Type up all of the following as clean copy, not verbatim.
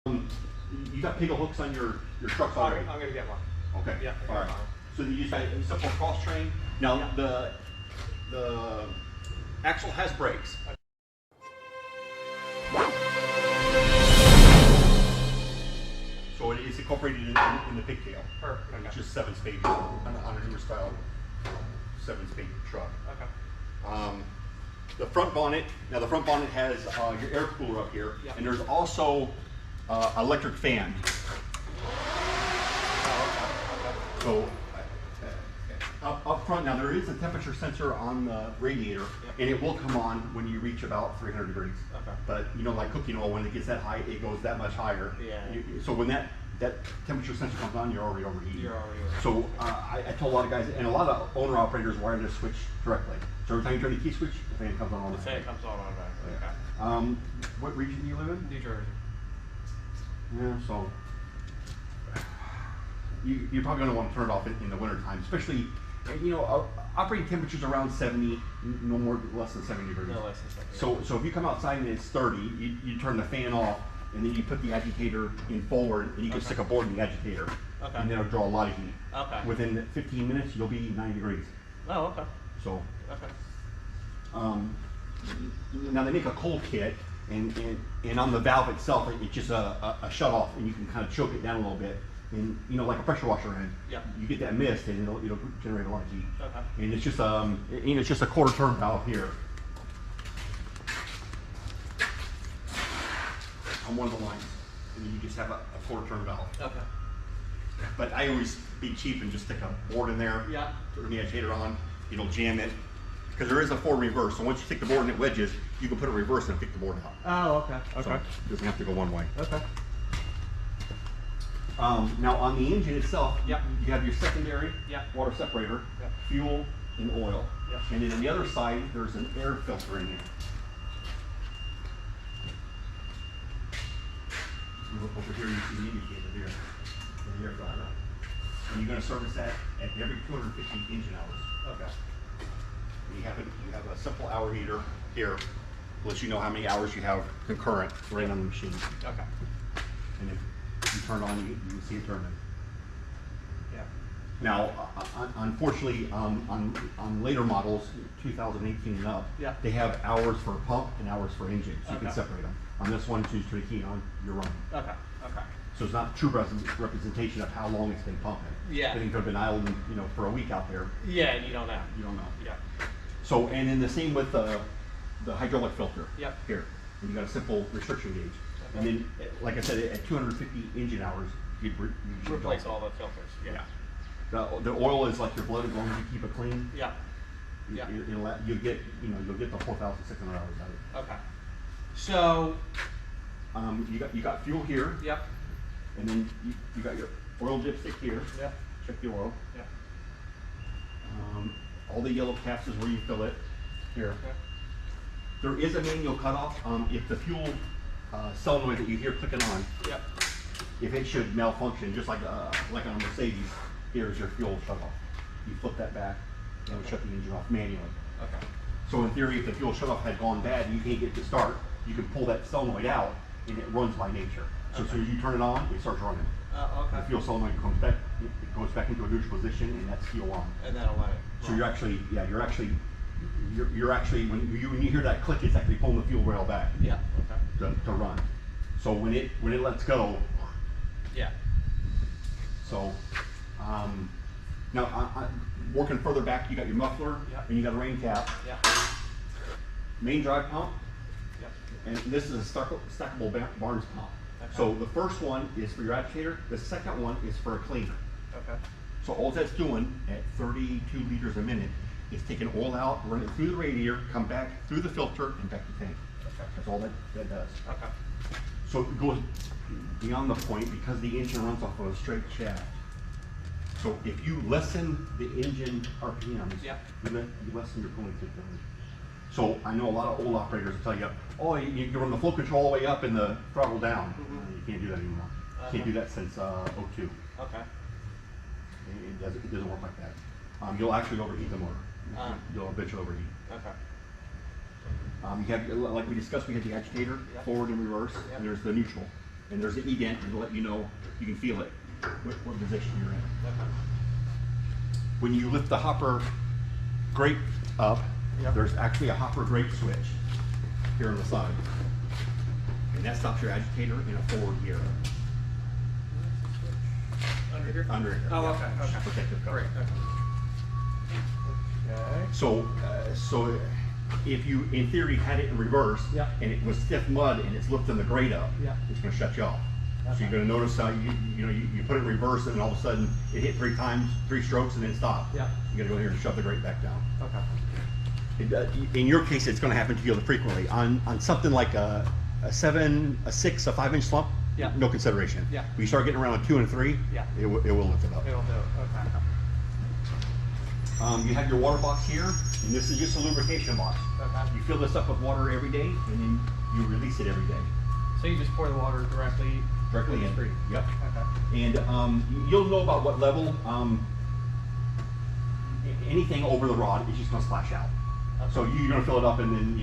You got piggle hooks on your trucks already? I'm gonna get one. Okay. Yeah. All right. So you use a simple cross train. Now Yeah. the axle has brakes. So it is incorporated in the pigtail. Perfect. And it's just 7-speed on a newer style 7-speed truck. Okay. The front bonnet. Now the front bonnet has your air cooler up here, Yep. and there's also electric fan. So up front, now there is a temperature sensor on the radiator, Yep. and it will come on when you reach about 300 degrees. Okay. But you know, like cooking oil, when it gets that high, it goes that much higher. Yeah. So when that temperature sensor comes on, you're already overheating. You're already overheating. So I told a lot of guys, and a lot of owner operators wire this switch directly. So every time you turn the key switch, the fan comes on all The the fan time. comes on automatically. Yeah. Okay. What region do you live in? New Jersey. Yeah, so you're probably going to want to turn it off in the winter time, especially, you know, operating temperatures around 70, no more, less than 70 degrees. No less than 70. So if you come outside and it's 30, you turn the fan off, and then you put the agitator in forward, and you can stick a board in the agitator, Okay. and then it'll draw a lot of heat. Okay. Within 15 minutes, you'll be 90 degrees. Oh, okay. So, Okay. now they make a cold kit, and on the valve itself, it's just a shut off, and you can kind of choke it down a little bit. And you know, like a pressure washer end, Yep. you get that mist, and it'll generate a lot of heat. Okay. And it's just it's just a quarter turn valve here on one of the lines, and then you just have a quarter turn valve. Okay. But I always be cheap and just stick a board in there. Yeah. Turn the agitator on, it'll jam it, because there is a forward reverse. So once you stick the board and it wedges, you can put a reverse and pick the board out. Oh, okay. So it doesn't have to go one way. Okay. Now on the engine itself, Yep. you have your secondary Yep. water separator, Yep. fuel, and oil. Yep. And then on the other side, there's an air filter in there. Over here, you see the indicator there, the air filter. And you're going to service that at every 250 engine hours. Okay. And you have a simple hour meter here, lets you know how many hours you have concurrent running on the machine. Okay. And if you turn on, you can see it turning. Yeah. Now, unfortunately, on later models, 2018 and up, Yeah. they have hours for pump and hours for engine, so you can Okay. separate them. On this one, choose to the key on, you're running. Okay. Okay. So it's not true representation of how long it's been pumping. Yeah. It could have been idle, you know, for a week out there. Yeah, you don't know. You don't know. Yeah. So, and then the same with the hydraulic filter. Yep. Here, and you got a simple restriction gauge. Okay. And then, like I said, at 250 engine hours, you Replace all the filters. Yeah. The oil is like your blood, as long as you keep it clean. Yeah. Yeah. You'll get the 4,600 hours out of it. Okay. So. You got fuel here, Yep. and then you got your oil dipstick here. Yep. Check the oil. Yep. All the yellow caps is where you fill it. Here. Okay. There is a manual cutoff. If the fuel solenoid that you hear clicking on, Yep. if it should malfunction, just like on a Mercedes, here's your fuel shut off. You flip that back, and it'll shut the engine off manually. Okay. So in theory, if the fuel shut off had gone bad and you can't get it to start, you can pull that solenoid out, and it runs by nature. So as soon as you turn it on, it starts running. Okay. The fuel solenoid comes back, it goes back into a neutral position, and that's fuel on. And that'll let it. So you're actually when you hear that click, it's actually pulling the fuel rail back. Yeah. Okay. To run. So when it lets go. Yeah. So now working further back, you got your muffler, Yep. and you got a rain cap. Yeah. Main drive pump, Yep. and this is a stackable Barnes pump. Okay. So the first one is for your agitator. The second one is for a cleaner. Okay. So all that's doing at 32 liters a minute is taking oil out, run it through the radiator, come back through the filter, and back to tank. Okay. That's all that does. Okay. So it goes beyond the point because the engine runs off of a straight shaft. So if you lessen the engine RPMs, Yep. you lessen your cooling capability. So I know a lot of old operators will tell you, oh, you run the flow control all the way up and the throttle down. You can't do that anymore. Can't do that since 02. Okay. It doesn't work like that. You'll actually overheat the motor. You'll eventually overheat. Okay. You have, like we discussed, we had the agitator, Yep. forward and reverse, Yep. and there's the neutral. and there's an E-dent to let you know, you can feel it, what position you're in. Okay. When you lift the hopper grate up, Yep. there's actually a hopper grate switch here on the side. And that stops your agitator in a forward gear. Under here? Under here. Oh, yeah. okay, okay. Protective cover. Great, okay. So if you, in theory, had it in reverse, Yeah. and it was stiff mud and it's lifting the grate up, Yeah. it's going to shut you off. So Okay. you're going to notice how you put it in reverse, and all of a sudden it hit 3 times, 3 strokes, and then stop. Yeah. You got to go here and shove the grate back down. Okay. In your case, it's going to happen to you frequently. On something like a 7, a 6, a 5-inch slump, Yeah. no consideration. Yeah. When you start getting around a 2 and 3, Yeah. it will lift it up. It'll do it, okay. You have your water box here, and this is just a lubrication box. Okay. You fill this up with water every day, and then you release it every day. So you just pour the water directly Directly in the in. street? Yep. Okay. And you'll know about what level. Anything over the rod is just going to splash out. Okay. So you're going to fill it up, and then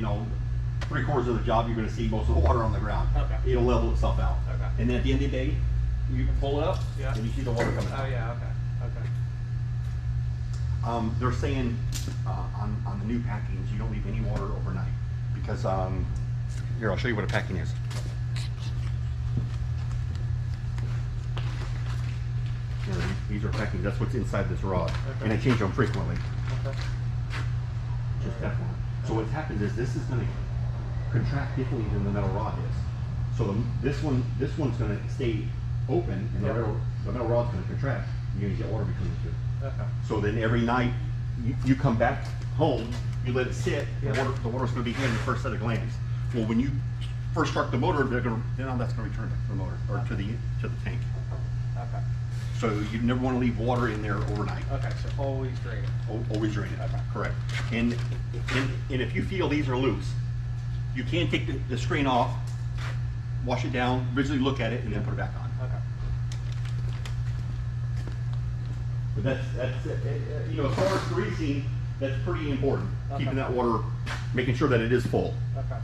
3/4 of the job you're going to see most of the water on the ground. Okay. It'll level itself out. Okay. And then at the end of the day, you pull it up, Yeah. and you see the water coming out. Oh, yeah, okay, okay. They're saying on the new packings, you don't leave any water overnight because here, I'll show you what a packing is. Here, these are packings. That's what's inside this rod, Okay. and I change them frequently. Okay. Just that one. So what happens is this is going to contract differently than the metal rod is. So this one's going to stay open, and Yeah. the metal rod's going to contract. You're going to get water between the two. Okay. So then every night you come back home, you let it sit, Yeah. the water's going to be here in the first set of glands. Well, when you first start the motor, that's going to return back to the motor or to the tank. Okay. So you never want to leave water in there overnight. Okay, so always drain it. Always drain it. Okay. Correct. And if you feel these are loose, you can take the screen off, wash it down, visually look at it, and then put it back on. Okay. But that's as far as greasing, that's pretty important. Okay. Keeping that water, making sure that it is full. Okay.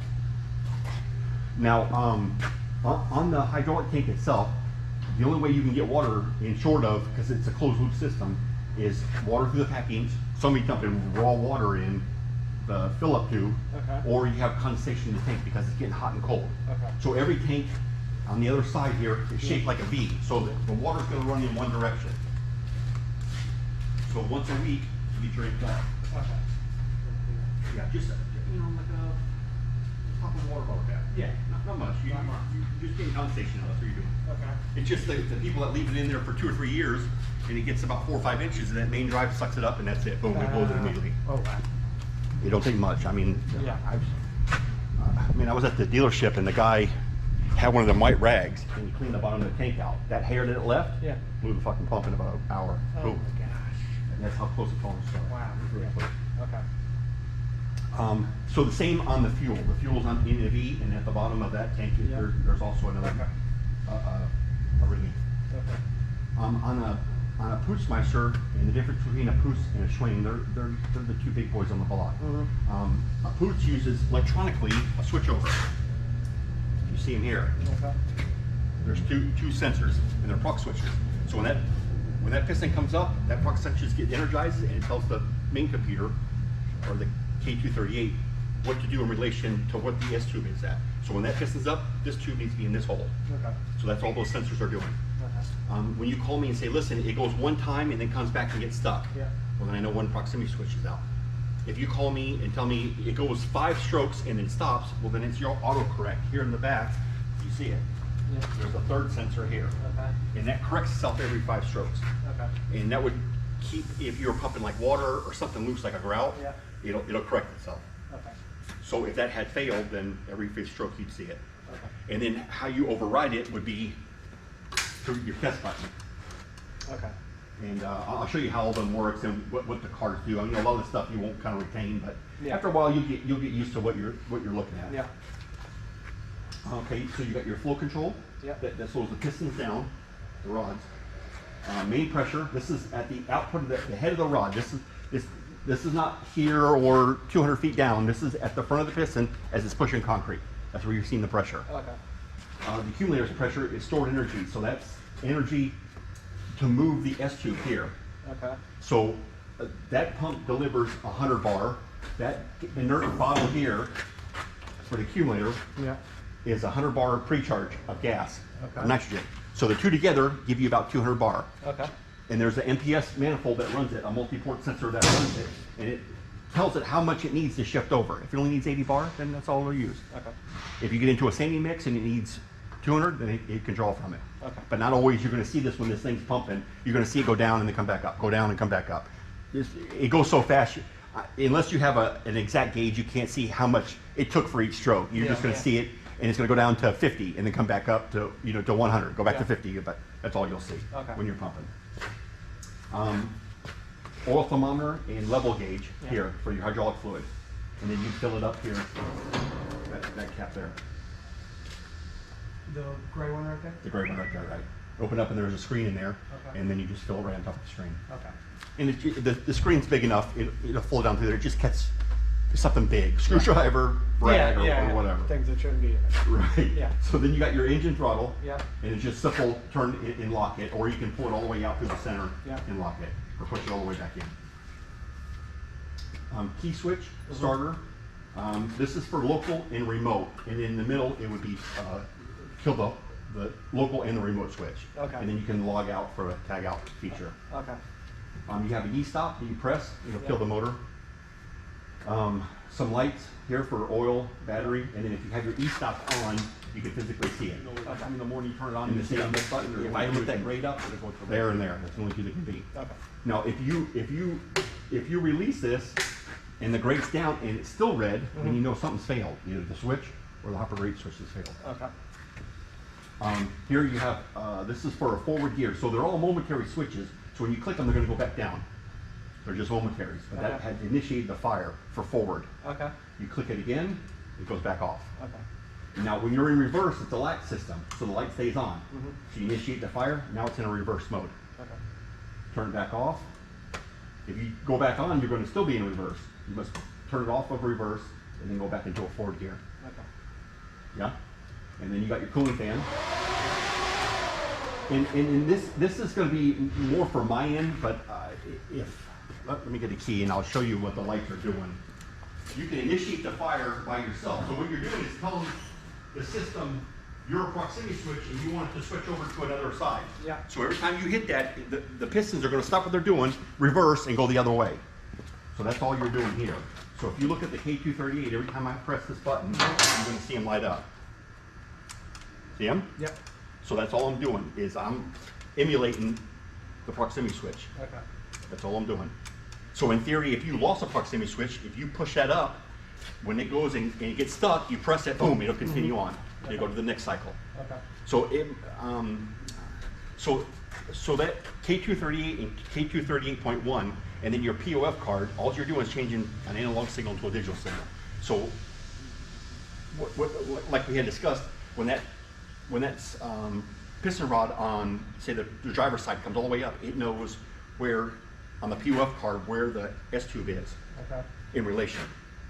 Now, on the hydraulic tank itself, the only way you can get water in short of, because it's a closed loop system, is water through the packings, somebody dumping raw water in the fill up tube, Okay. or you have condensation in the tank because it's getting hot and cold. Okay. So every tank on the other side here is shaped like a V, so that the water's going to run in one direction. So once a week, you drink that. Okay. Yeah, just like a top of water bottle cap. Yeah. Not much. You just getting condensation out. That's what you're doing. Okay. It's just the people that leave it in there for 2 or 3 years, and it gets about 4 or 5 inches, and that main drive sucks it up, and that's it. Boom, it blows it immediately. Oh, wow. It don't take much. I mean, Yeah. I was at the dealership, and the guy had one of them white rags, and he cleaned the bottom of the tank out. That hair that it left, Yeah. blew the fucking pump in about an hour. Oh, Boom. my gosh. And that's how close it falls. Wow. It's really close. Okay. So the same on the fuel. The fuel's on in the V, and at the bottom of that tank, Yeah. there's also another a relief. Okay. On a Putzmeister, and the difference between a Putz and a Schwing, they're the 2 big boys on the block. Mm-hmm. A Putz uses electronically a switchover. You see them here. Okay. There's two sensors, and they're proc switches. So when that piston comes up, that proc switches get energized, and it tells the main computer, or the K238, what to do in relation to what the S tube is at. So when that piston's up, this tube needs to be in this hole. Okay. So that's all those sensors are doing. Okay. When you call me and say, listen, it goes one time and then comes back and gets stuck, Yeah. well then I know one proximity switch is out. If you call me and tell me it goes 5 strokes and then stops, well then it's your autocorrect. Here in the back, you see it. Yeah. There's a 3rd sensor here. Okay. And that corrects itself every 5 strokes. Okay. And that would keep, if you're pumping like water or something loose like a grout, Yeah. it'll correct itself. Okay. So if that had failed, then every 5th stroke you'd see it. Okay. And then how you override it would be through your test button. Okay. And I'll show you how all of them works and what the cards do. I mean, a lot of the stuff you won't kind of retain, but Yeah. after a while you'll get used to what you're looking at. Yeah. Okay, so you got your flow control. Yep. That slows the pistons down, the rods. Main pressure. This is at the output of the head of the rod. This is not here or 200 feet down. This is at the front of the piston as it's pushing concrete. That's where you're seeing the pressure. Okay. The accumulator's pressure is stored energy, so that's energy to move the S tube here. Okay. So that pump delivers 100 bar. That inert bottle here for the accumulator Yeah. is 100 bar pre-charge of gas, Okay. of nitrogen. So the two together give you about 200 bar. Okay. And there's an MPS manifold that runs it, a multi-port sensor that runs it, and it tells it how much it needs to shift over. If it only needs 80 bar, then that's all it'll use. Okay. If you get into a sanding mix and it needs 200, then it can draw from it. Okay. But not always. You're going to see this when this thing's pumping. You're going to see it go down and then come back up, go down and come back up. It goes so fast. Unless you have an exact gauge, you can't see how much it took for each stroke. You're just going to see it, and it's going to go down to 50 and then come back up to to 100. Go back to 50, but that's all you'll see when you're pumping. Oil thermometer and level gauge here for your hydraulic fluid, and then you fill it up here. That cap there. The gray one right there? The gray one right there, right? Open up and there's a screen in there, and then you just fill it right on top of the screen. Okay. And the screen's big enough, it'll flow down through there. It just gets something big, screwdriver, brag, or whatever. Things that shouldn't be in it. Right. Yeah. So then you got your engine throttle, Yeah. and it's just simple turn it and lock it, or you can pull it all the way out through the center and lock it, or push it all the way back in. Key switch, starter. This is for local and remote, and in the middle it would be kill the local and the remote switch. Okay. And then you can log out for a tag out feature. Okay. You have an E-stop that you press, it'll kill the motor. Some lights here for oil, battery, and then if you have your E-stop on, you can physically see it. In the morning, you turn it on. And the same button, if I hit that grade up, it'll go there and there. That's the only two that can be. Okay. Now, if you release this and the grade's down and it's still red, then you know something's failed. Either the switch or the hopper grade switch has failed. Okay. Here you have, this is for a forward gear. So they're all momentary switches. So when you click them, they're going to go back down. They're just momentaries. But that had initiated the fire for forward. Okay. You click it again, it goes back off. Okay. Now when you're in reverse, it's a light system. So the light stays on. So you initiate the fire, now it's in a reverse mode. Okay. Turn it back off. If you go back on, you're going to still be in reverse. You must turn it off of reverse and then go back into a forward gear. Okay. Yeah? And then you got your cooling fan. And this is going to be more for my end, but let me get a key and I'll show you what the lights are doing. You can initiate the fire by yourself. So what you're doing is telling the system you're a proximity switch and you want it to switch over to another side. Yeah. So every time you hit that, the pistons are going to stop what they're doing, reverse, and go the other way. So that's all you're doing here. So if you look at the K238, every time I press this button, you're going to see them light up. See them? Yep. So that's all I'm doing, is I'm emulating the proximity switch. Okay. That's all I'm doing. So in theory, if you lost a proximity switch, if you push that up, when it goes and it gets stuck, you press it, boom, it'll continue on. You go to the next cycle. Okay. So so that K238 and K238.1, and then your POF card, all you're doing is changing an analog signal to a digital signal. So like we had discussed, when that piston rod on, say, the driver's side comes all the way up, it knows where, on the POF card, where the S tube is in relation,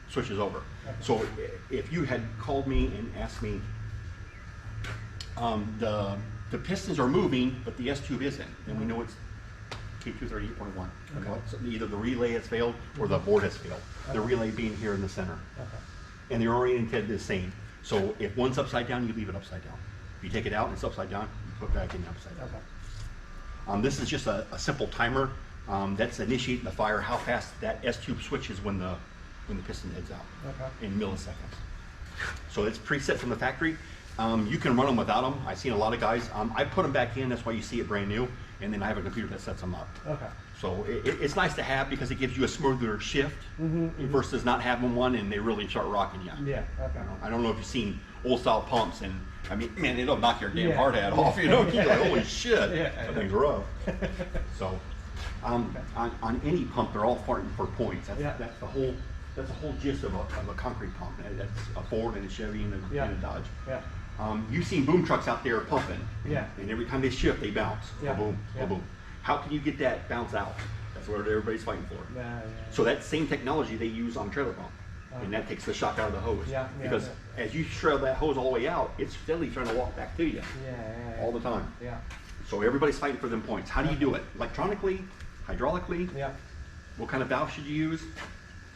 switches over. So if you had called me and asked me, the pistons are moving, but the S tube isn't, then we know it's K238.1. So either the relay has failed or the board has failed. The relay being here in the center. And they're oriented the same. So if one's upside down, you leave it upside down. If you take it out and it's upside down, you put it back in upside down. This is just a simple timer that's initiating the fire, how fast that S tube switches when the piston heads out in milliseconds. So it's preset from the factory. You can run them without them. I've seen a lot of guys. I put them back in, that's why you see it brand new, and then I have a computer that sets them up. So it's nice to have because it gives you a smoother shift versus not having one and they really start rocking you. Yeah. Okay. I don't know if you've seen old style pumps, and I mean, man, it'll knock your damn hard hat off, you know? You're like, holy shit, that thing's rough. So, on any pump, they're all fighting for points. That's the whole gist of a concrete pump. That's a Ford and a Chevy and a Dodge. You've seen boom trucks out there pumping. And every time they shift, they bounce. Boom, boom. How can you get that bounce out? That's what everybody's fighting for. So that same technology they use on a trailer pump. and that takes the shock out of the hose. Yeah, yeah, because as you shred that hose all the way out, it's steadily trying to walk back to you all the time. Yeah. So everybody's fighting for them points. How do you do it? Electronically, hydraulically? Yeah. What kind of valve should you use?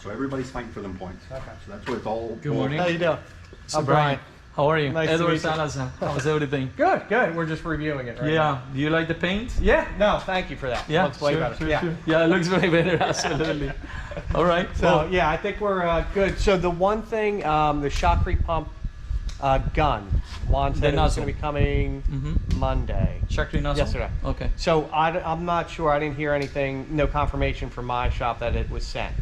So everybody's fighting for them points. Okay. So that's what it's all. Good morning. How you doing? So I'm Brian, how are you? Nice to Edward meet you. Salazar. How's everything? Good, good. We're just reviewing it right now. Yeah. Do you like the paint? Yeah, no, thank you for that. Yeah. Looks way sure, better. sure, Yeah. sure. Yeah, it looks way better. Absolutely. All right. So yeah, I think we're good. So the one thing, the shockery pump gun, Juan said it was nozzle. going to be coming Monday. Shockery nozzle? Yesterday. Okay. So I'm not sure. I didn't hear anything, no confirmation from my shop that it was sent.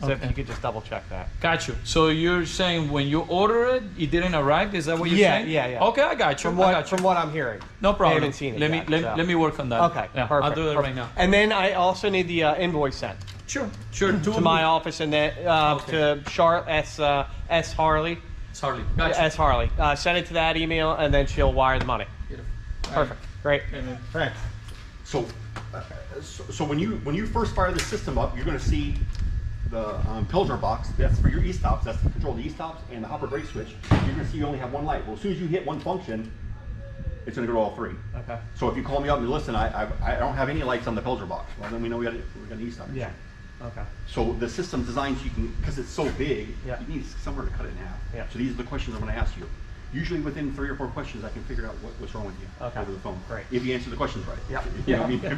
So if Okay. you could just double check that. Got you. So you're saying when you order it, it didn't arrive? Is that what you're saying? Yeah. Okay, I got you. From I got you. from what I'm hearing. No problem. I haven't seen it Let yet, me so. let me work on that. Okay, Yeah, perfect. I'll do it perfect. right now. And then I also need the invoice sent Sure. Sure. to my office and then to Charlotte S Harley. Sorry. Got you. S Harley. Send it to that email and then she'll wire the money. Beautiful. Perfect. Great. Okay, man. Thanks. So when you first fire the system up, you're going to see the Pilsner box. That's for your e-stops. That's to control the e-stops and the hopper brake switch. You're going to see you only have one light. Well, as soon as you hit one function, it's going to go to all three. Okay. So if you call me up and listen, I don't have any lights on the Pilsner box. Well, then we know we got an e-stop. Yeah. Okay. So the system designs you can, because it's so big, Yeah. you need somewhere to cut it in half. Yeah. So these are the questions I'm going to ask you. Usually within 3 or 4 questions, I can figure out what's wrong with you Okay. over the phone. Great. If you answer the questions right. Yeah. You know Yeah. what I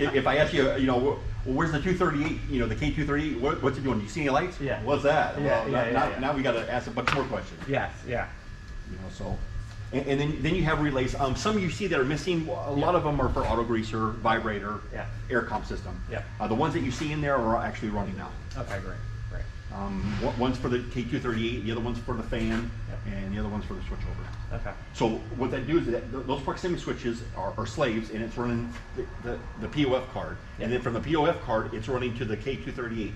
mean? If I ask you, well, where's the 238? The K238. What's it doing? You see any lights? Yeah. What's that? Yeah, Well, yeah. now we got to ask a bunch more questions. Yes. Yeah. So, and then you have relays. Some you see that are missing. A lot of them are for auto greaser, vibrator, Yeah. air comp system. Yeah. The ones that you see in there are actually running now. Okay. Great. Great. One's for the K238, the other one's for the fan, Yep. and the other one's for the switchover. Okay. So what that do is those proximity switches are slaves, and it's running the POF card. And then from the POF card, it's running to the K238,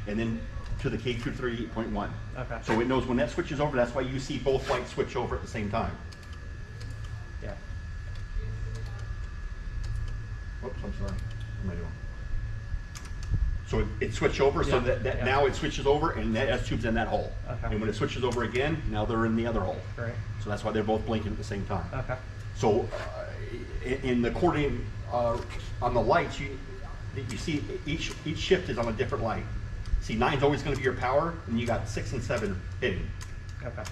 and then to the K238.1. Okay. So it knows when that switches over, that's why you see both lights switch over at the same time. Yeah. Oops, I'm sorry. What am I doing? So it switched over, so Yeah, that yeah. now it switches over, and that tube's in that hole. Okay. And when it switches over again, now they're in the other hole. Great. So that's why they're both blinking at the same time. Okay. So in the coordinating on the lights, you see each shift is on a different light. See, 9's always going to be your power, and you got 6 and 7 hidden. Okay.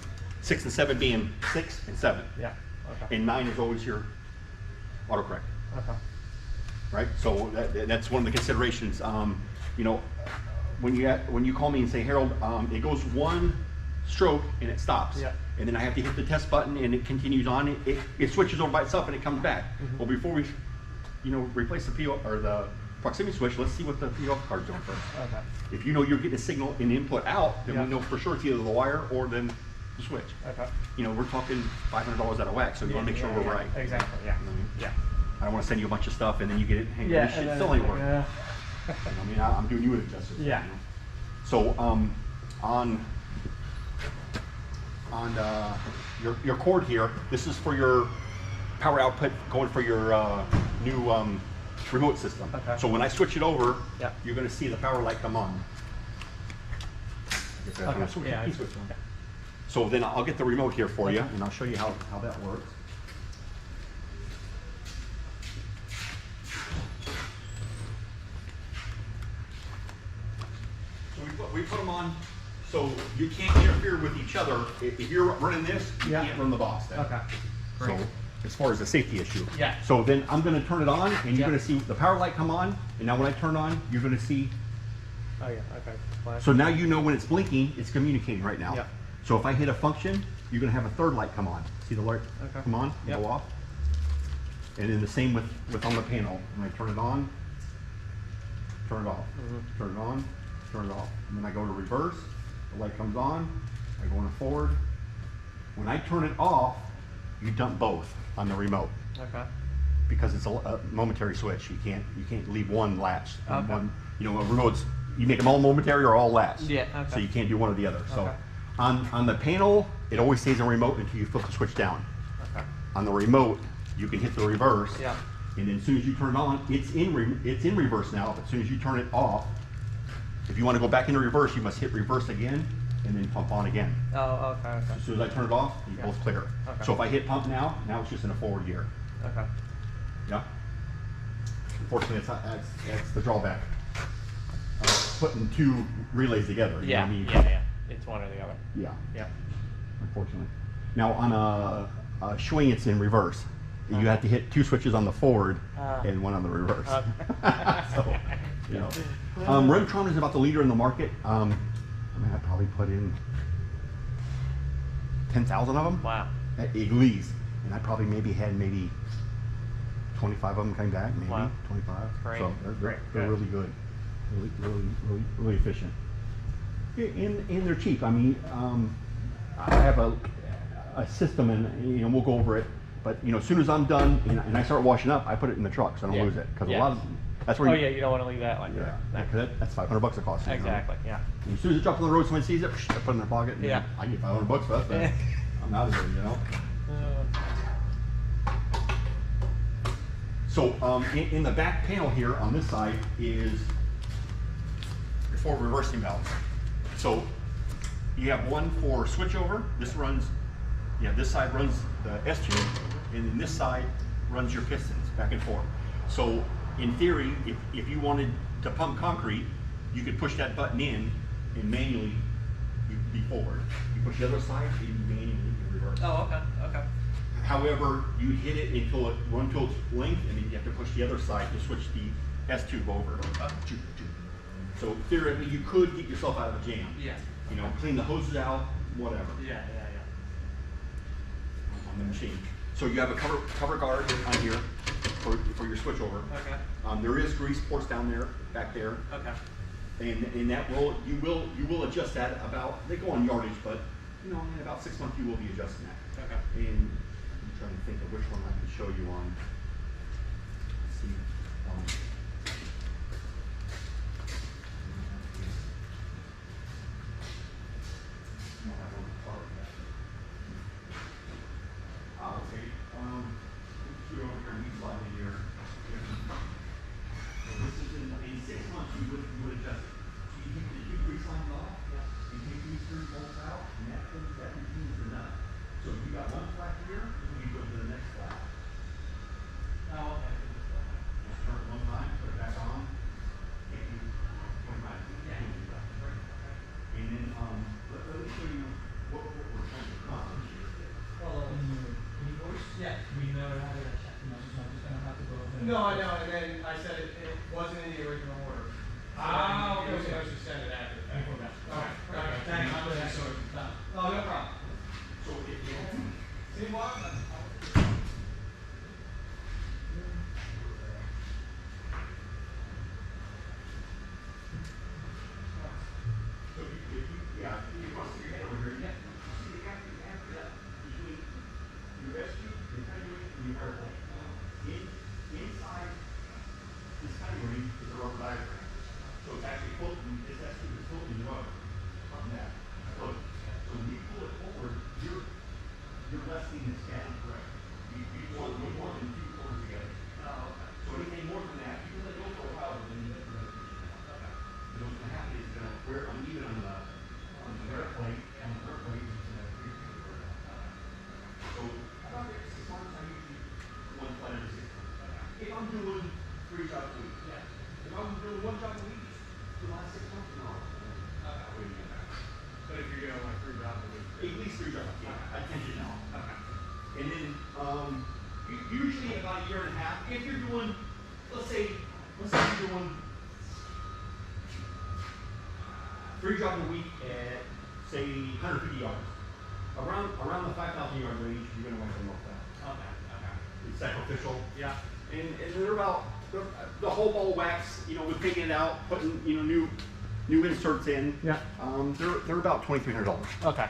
6 and 7 being 6 and 7, Yeah. Okay. and 9 is always your autocorrect. Okay. Right? So that's one of the considerations. When you call me and say, Harold, it goes one stroke and it stops. Yeah. And then I have to hit the test button and it continues on. It switches over by itself and it comes back. Well, before we, replace the PO or the proximity switch, let's see what the PO card's doing first. Okay. If you know you're getting a signal in input out, then Yeah. we know for sure it's either the wire or then the switch. Okay. We're talking $500 out of whack, so you want to make sure we're right. Exactly. Yeah. Mhm. Yeah. I don't want to send you a bunch of stuff and then you get it. Hey, Yeah. this shit and still then- ain't working. yeah. I'm doing you a justice. Yeah. So on your cord here, this is for your power output going for your new remote system. Okay. So when I switch it over, Yeah. you're going to see the power light come on. Okay. Switch, Yeah, key switch on. So then I'll get the remote here for you, and I'll show you how that works. So we put them on so you can't interfere with each other. If you're running this, you Yeah. can't run the box then. Okay. So Great. as far as the safety issue. Yeah. So then I'm going to turn it on, and you're Yeah. going to see the power light come on. And now when I turn on, you're going to see. Oh yeah. Okay. Flash. So now you know when it's blinking, it's communicating right now. Yeah. So if I hit a function, you're going to have a third light come on. See the light Okay. come on and Yep. go off? And then the same with on the panel. When I turn it on, turn it off. Turn it on, turn it off. And then I go to reverse, the light comes on, I go into forward. When I turn it off, you dump both on the remote Okay. because it's a momentary switch. You can't leave one latch. And Okay. one, remotes, you make them all momentary or all latch. Yeah, okay. So you can't do one or the other. So Okay. on the panel, it always stays in remote until you flip the switch down. Okay. On the remote, you can hit the reverse. Yeah. And then as soon as you turn it on, it's in reverse now. But as soon as you turn it off, if you want to go back into reverse, you must hit reverse again and then pump on again. Oh, okay, okay. As soon as I turn it off, you Yeah. both clear. Okay. So if I hit pump now it's just in a forward gear. Okay. Yeah. Unfortunately, that's the drawback of putting two relays together. You know Yeah, what I mean? yeah. It's one or the other. Yeah. Yeah. Unfortunately. Now on a swing, it's in reverse. You have to hit two switches on the forward and one on the reverse. So, you know. Remtron is about the leader in the market. I mean, I probably put in 10,000 of them. Wow. At least. And I probably had 25 of them came back, maybe Wow. 25. Great. So they're Great. really good. Really efficient. And they're cheap. I mean, I have a system, and you know, we'll go over it. But you know, as soon as I'm done and I start washing up, I put it in the truck so I don't Yeah. lose it. Because Yeah. a lot of that's where Oh yeah, you don't want to leave that like yeah, that. because that's $500 it costs. You know? Exactly. Yeah. And as soon as it drops on the road, somebody sees it, I put it in their pocket. And Yeah. I get $500 for that. Then I'm out of here, you know. So in the back panel here on this side is your 4 reversing valves. So you have one for switchover. This runs, this side runs the S tube, and then this side runs your pistons back and forth. So in theory, if you wanted to pump concrete, you could push that button in and manually you'd be forward. You push the other side, and you manually reverse. Oh, okay. Okay. However, you hit it until it runs to its length, and then you have to push the other side to switch the S tube over. So theoretically, you could get yourself out of a jam. Yeah. You know, clean the hoses out, whatever, Yeah. on the machine. So you have a cover guard on here for your switchover. Okay. There is grease ports down there, back there, Okay. and that you will adjust that about. They go on yardage, but you know, in about 6 months you will be adjusting that. Okay. And I'm trying to think of which one I can show you on. Let's see. Okay. Let's go over here and we slide in here. So this is in 6 months you would adjust it. So you take the 2 grease lines off, and take these 3 bolts out, and that routine is enough. So if you got one flat here, you go to the next flat. Oh, okay. Just turn it one time, put it back on. Can't do 25. Yeah. And then let me show you what we're trying to accomplish. Yeah. No, I know, and then I said it wasn't in the original order. Ah, He was okay. supposed to send it after the fact. Okay, thanks. Oh, no problem. So if you See what? yeah, you want to stick your head over here, yeah. See the gap between your rescue, your conduit, and your airplane. Inside this conduit is a rubber diaphragm. So it's actually floating, this rescue is floating the rubber on that. So when you pull it forward, you're lessening its gap, correct? You pull it no more than 2 quarters together. Oh, okay. So anything more than that, you can let go for a while, but then you let the resolution out. Okay. So what's gonna happen is it's gonna wear uneven on the airplane, and the airplane is gonna create a wear down. So about every 6 months, I usually do 1 flight every 6 months. If I'm doing 3 jobs a week, Yeah. if I'm doing 1 job a week, for the last 6 months, no. Okay. But if you're doing like 3 jobs a week. At least 3 jobs, yeah, I tend to now. Okay. And then, usually about a year and a half, if you're doing, let's say you're doing 3 jobs a week at, say, 150 yards. Around the 5,000 yard range, you're gonna want to look that. Okay. It's sacrificial. Yeah. And they're about, the whole ball wax, you know, with taking it out, putting, you know, new inserts in. Yeah. They're about $2,300. Okay.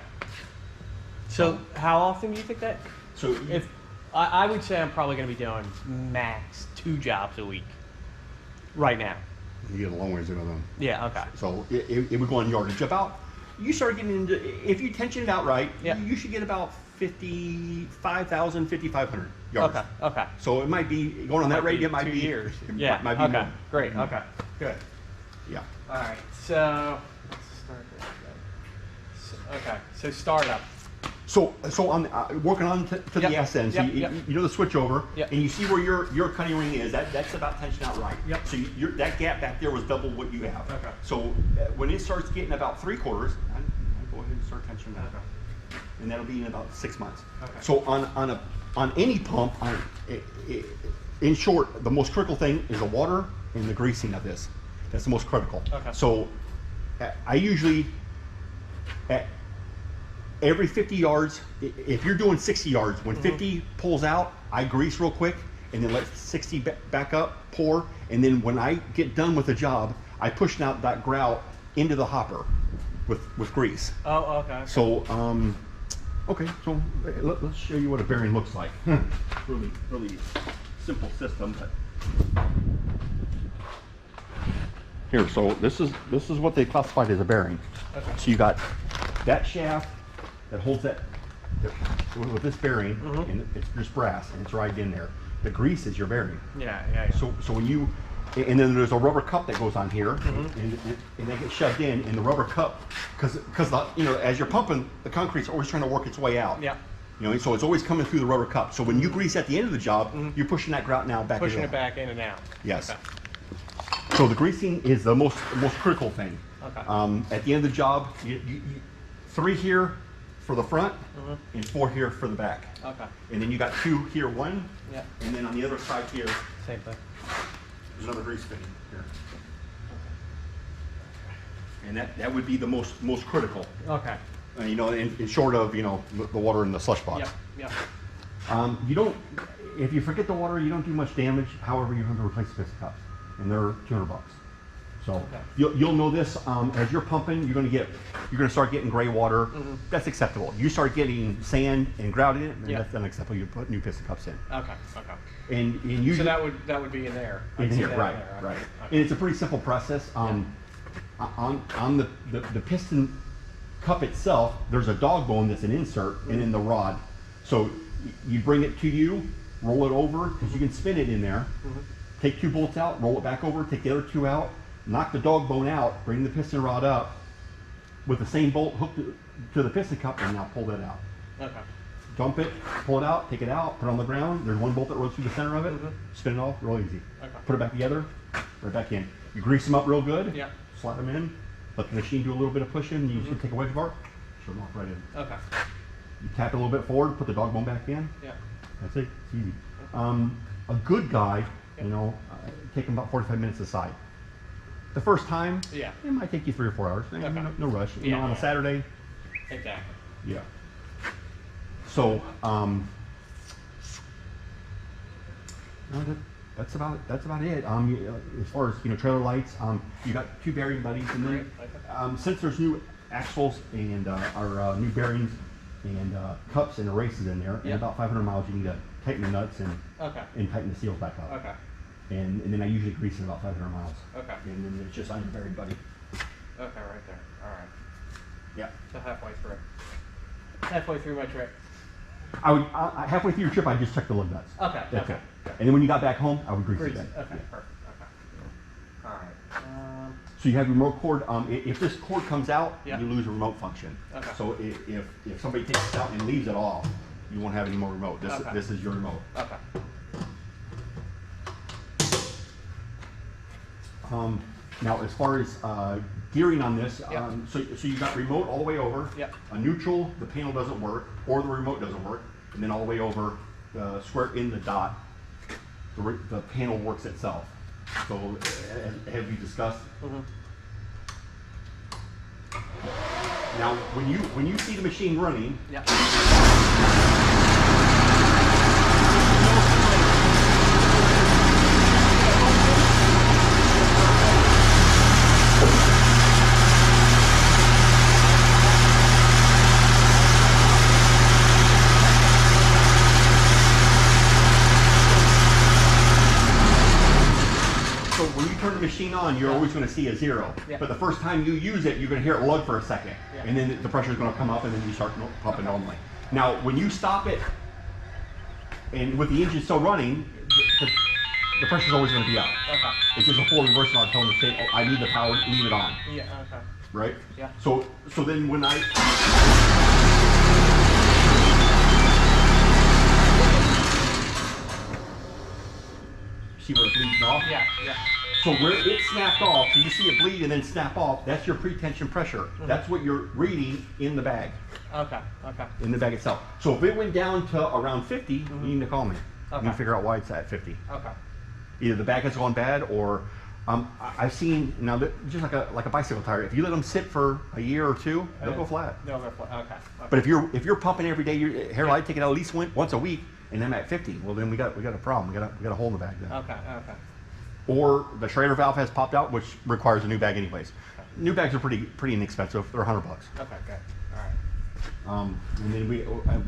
So how often do you think that? So If I would say I'm probably going to be doing max 2 jobs a week right now. you get a long ways to go then. Yeah. Okay. So it would go on yardage about. You start getting into, if you tension it out right, Yeah. you should get about 55,000, 5,500 yards. Okay. Okay. So it might be going on that rate. It might 2 be years. it Yeah. Might be okay. more. Great. Okay. Good. Yeah. All right. So let's start this. Okay. So startup. So on working on to Yep, the SN, so yep, yep. you know the switch over, Yep. and you see where your cutting ring is. That's about tension out right. Yep. So that gap back there was double what you have. Okay. So when it starts getting about 3/4, I go ahead and start tensioning that. Okay. And that'll be in about 6 months. Okay. So on any pump, in short, the most critical thing is the water and the greasing of this. That's the most critical. Okay. So I usually at every 50 yards, if you're doing 60 yards, when 50 pulls out, I grease real quick and then let 60 back up, pour, and then when I get done with the job, I push out that grout into the hopper with grease. Oh, okay. So, okay, so let's show you what a bearing looks like. Really simple system, but here. So this is what they classified as a bearing. Okay. So you got that shaft that holds that with this bearing, and it's just brass, and it's right in there. The grease is your bearing. Yeah. So when you, and then there's a rubber cup that goes on here, and they get shoved in the rubber cup, because as you're pumping, the concrete's always trying to work its way out. Yeah. So it's always coming through the rubber cup. So when you grease at the end of the job, you're pushing that grout now back. Pushing in. it back in and out. Yes. Okay. So the greasing is the most critical thing. Okay. At the end of the job, you 3 here for the front, and 4 here for the back. Okay. And then you got 2 here, 1, Yeah. and then on the other side here, Same thing. there's another grease fitting here. And that would be the most critical. Okay. In short of the water in the slush box. Yep. You don't, if you forget the water, you don't do much damage. However, you have to replace the piston cups, and they're $200. So Okay. you'll know this as you're pumping. You're gonna start getting gray water. That's acceptable. You start getting sand and grout in it, and Yeah. that's unacceptable. You put new piston cups in, Okay. and usually So that would be in there. I in see here, that in right, there. right. Okay. And it's a pretty simple process. On the piston cup itself, there's a dog bone that's an insert, and then the rod. So you bring it to you, roll it over, because you can spin it in there. Take 2 bolts out, roll it back over, take the other 2 out, knock the dog bone out, bring the piston rod up with the same bolt hooked to the piston cup, and now pull that out. Okay. Dump it, pull it out, take it out, put it on the ground. There's 1 bolt that runs through the center of it. Spin it off, real easy. Okay. Put it back together, right back in. You grease them up real good. Yeah. Slide them in. Let the machine do a little bit of pushing. You just take a wedge bar, shove them off right in. Okay. You tap it a little bit forward, put the dog bone back in. Yeah. That's it. It's easy. A good guy, take him about 45 minutes aside. The first time, Yeah. it might take you 3 or 4 hours. Okay. No rush. Yeah. On a Saturday, Exactly. yeah. So, that's about it. As far as trailer lights, you got 2 bearing buddies, and then since there's new axles and our new bearings and cups and erases in there, Yeah. and about 500 miles, you need to tighten the nuts and Okay. tighten the seals back up. Okay. And then I usually grease it about 500 miles. Okay. And then it's just on your bearing buddy. Okay, right there. All right. Yeah. So halfway through. Halfway through my trip. I would halfway through your trip, I just check the lug nuts. Okay. That's okay. it. And then when you got back home, I would grease Grease it it. again. Okay. Yeah. Perfect. Okay. All right. So you have your remote cord. If this cord comes out, Yeah. you lose a remote function. Okay. So if somebody takes this out and leaves it off, you won't have any more remote. Okay. This is your remote. Okay. Now, as far as gearing on this, Yeah. so you got remote all the way over. Yeah. A neutral, the panel doesn't work, or the remote doesn't work, and then all the way over, square in the dot, the panel works itself. So, have you discussed? Now, when you see the machine running, Yeah. so when you turn the machine on, you're always going to see a 0. Yeah. But the first time you use it, you're going to hear it lug for a second, Yeah. and then the pressure is going to come up, and then you start pumping normally. Now, when you stop it, and with the engine still running, the pressure is always going to be up. Okay. It's just a full reverse on telling the state, oh, I need the power, leave it on. Yeah. Okay. right? Yeah. So then when I see where it bleeds off? Yeah, yeah. So where it snapped off, so you see it bleed and then snap off, that's your pre-tension pressure. That's what you're reading in the bag, Okay, okay. in the bag itself. So if it went down to around 50, you need to call me. You Okay. can figure out why it's at 50. Okay. Either the bag has gone bad or I've seen, now just like a bicycle tire, if you let them sit for a year or two, they'll go flat. They'll go flat, okay. But if you're pumping every day, Harold, I take it out at least once a week, and I'm at 50. Well, then we got a problem. We got a hole in the bag then. Okay, okay. Or the Schrader valve has popped out, which requires a new bag anyways. New bags are pretty inexpensive. They're $100. Okay, good. All right. And then we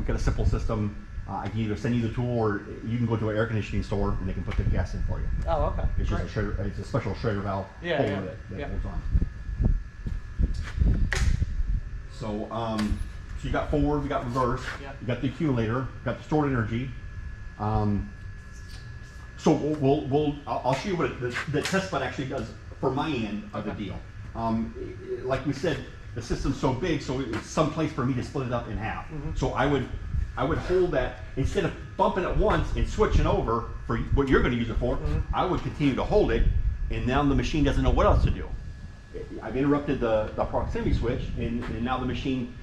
got a simple system. I can either send you the tool, or you can go to an air conditioning store and they can put the gas in for you. Oh, okay. It's just Great. a Schrader, it's a special Schrader valve Yeah, holder yeah, that yeah. holds on. So you got forward, we got reverse, Yeah. you got the accumulator, got the stored energy. So I'll show you what the test bed actually does for my end of the deal. Like we said, the system's so big, so it's some place for me to split it up in half. So I would hold that, instead of bumping it once and switching over for what you're going to use it for, I would continue to hold it, and now the machine doesn't know what else to do. I've interrupted the proximity switch, and now the machine,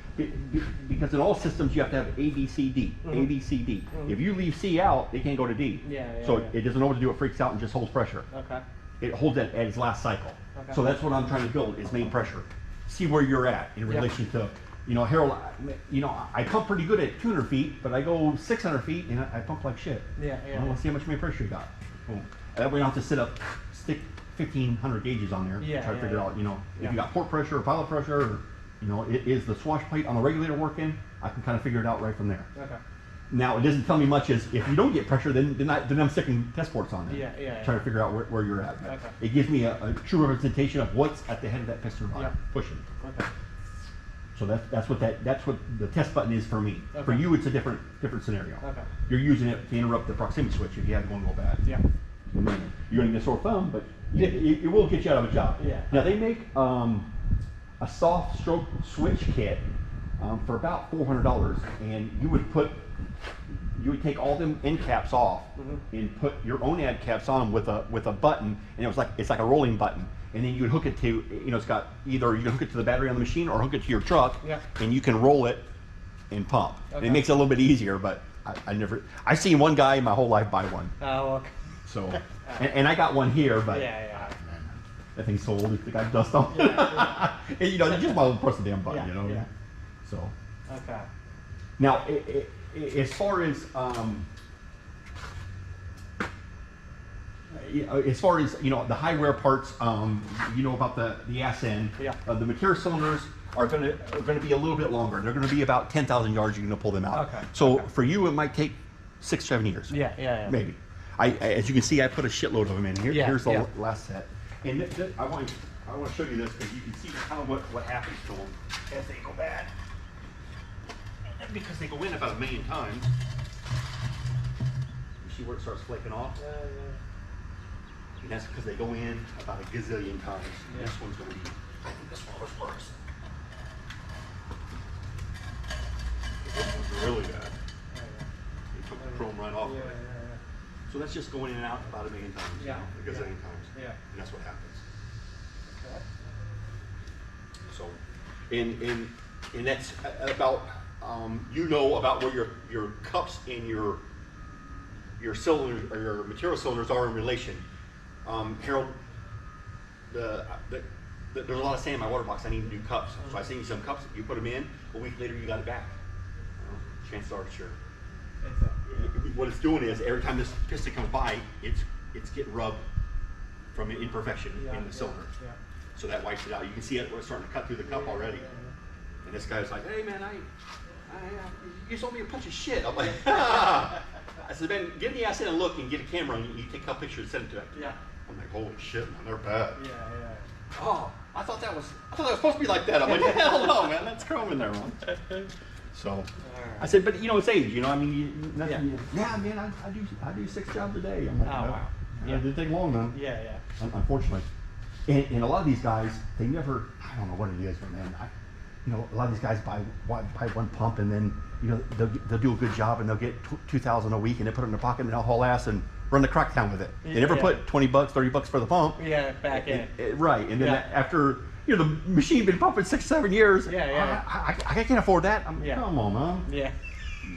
because in all systems you have to have A, B, C, D, A, B, C, D. If you leave C out, it can't go to D. So it doesn't know what to do, it freaks out and just holds pressure. Okay. It holds it at its last cycle. Okay. So that's what I'm trying to build, is main pressure. See where you're at in relation to, Harold, I pump pretty good at 200 feet, but I go 600 feet and I pump like shit. Yeah, yeah. Well, let's see how much main pressure you got. Boom. That way you don't have to stick 1,500 gauges on there, Yeah, try to yeah, figure yeah. out, if Yeah. you got port pressure or pilot pressure, or, is the swash plate on the regulator working, I can kind of figure it out right from there. Okay. Now, it doesn't tell me much as if you don't get pressure, then I'm sticking test ports on there. Yeah, yeah, Trying yeah. to figure out where you're at. Okay. It gives me a true representation of what's at the head of that piston rod Yeah. pushing. Okay. So that's what the test button is for me. Okay. For you, it's a different scenario. Okay. You're using it to interrupt the proximity switch if you have one go bad. Yeah. And then you're gonna get a sore thumb, but it will get you out of a job. Yeah. Now they make a soft stroke switch kit for about $400, and you would take all them end caps off and put your own ad caps on with a button, and it's like a rolling button, and then you would hook it to, it's got either you can hook it to the battery on the machine or hook it to your truck, Yeah. and you can roll it and pump. And Okay. it makes it a little bit easier, but I've seen one guy in my whole life buy one. Oh, okay. So, and I got one here, but Yeah, yeah. that thing's so old, it got dust on. And, you just might as well press the damn button, Yeah, yeah. So, Okay. now, as far as the high wear parts, about the ass end. Yeah. The material cylinders are going to be a little bit longer. They're going to be about 10,000 yards. You're going to pull them out. Okay, So okay. for you, it might take 6-7 years. Yeah, yeah, yeah. Maybe. As you can see, I put a shitload of them in here. Yeah, Here's the yeah. last set. And I want to show you this because you can see kind of what happens to them as they go bad. And because they go in about 1 million times. You see where it starts flaking off? Yeah, yeah. And that's because they go in about a gazillion times. Yeah. This one's going to be, I think this one was worse. This one's really bad. They took the chrome right off of it. So that's just going in and out about 1 million times. Yeah. A gazillion times. Yeah. And that's what happens. Okay. So, and that's about, about where your cups and your cylinders or your material cylinders are in relation. Harold, there's a lot of sand in my water box. I need new cups. So I send you some cups. You put them in. A week later, you got it back. Chances are, sure. What it's doing is every time this piston comes by, it's getting rubbed from an imperfection in the cylinder. Yeah. So that wipes it out. You can see it starting to cut through the cup already. And this guy's like, "Hey man, you sold me a bunch of shit." I'm like, I said, "Man, get the ass in and look and get a camera and you take a couple pictures and send it to me." Yeah. I'm like, "Holy shit, man, they're bad." Yeah, yeah. Oh, I thought that was supposed to be like that. I'm like, hell no, man, that's chrome in there, man. So I said, but it's age, I mean, yeah, man, I do 6 jobs a day. I'm like, Oh, wow. Yeah, it didn't take long, man. Yeah, yeah. Unfortunately. And a lot of these guys, they never, I don't know what it is, but man, a lot of these guys buy one pump and then, they'll do a good job and they'll get $2,000 a week and they put it in their pocket and they'll haul ass and run the crack town with it. They never put $20, $30 for the pump. Yeah, back in. Right, and then Yeah. after, the machine been pumping 6-7 years. Yeah. I can't afford that. Come on, man. Yeah.